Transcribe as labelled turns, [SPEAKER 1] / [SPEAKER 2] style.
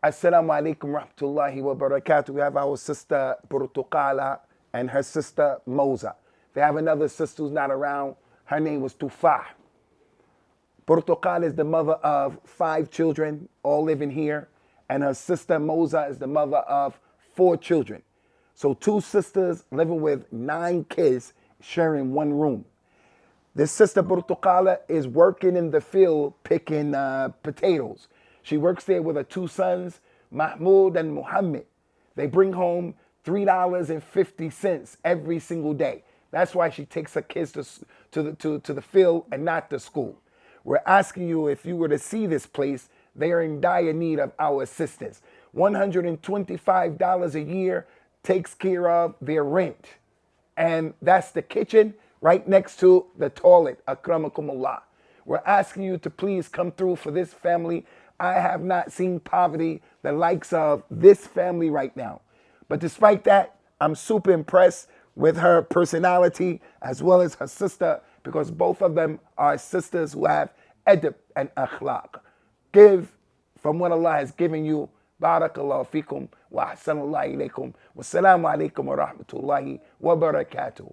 [SPEAKER 1] Assalamu alaikum rahmatullahi wa barakatuh. We have our sister Portucala and her sister Moza. They have another sister who's not around. Her name was Tufah. Portucala is the mother of 5 children, all living here. And her sister Moza is the mother of 4 children. So 2 sisters living with 9 kids sharing one room. This sister Portucala is working in the field picking potatoes. She works there with her 2 sons, Mahmoud and Muhammad. They bring home $3.50 every single day. That's why she takes her kids to the field and not to school. We're asking you, if you were to see this place, they are in dire need of our assistance. $125 a year takes care of their rent. And that's the kitchen right next to the toilet, akramakumullah. We're asking you to please come through for this family. I have not seen poverty the likes of this family right now. But despite that, I'm super impressed with her personality as well as her sister, because both of them are sisters who have adab and akhlaq. Give from what Allah has given you. Barakallahu fikum wa ahsanallahu ilaykum. Wassalamu alaikum wa rahmatullahi wa barakatuh.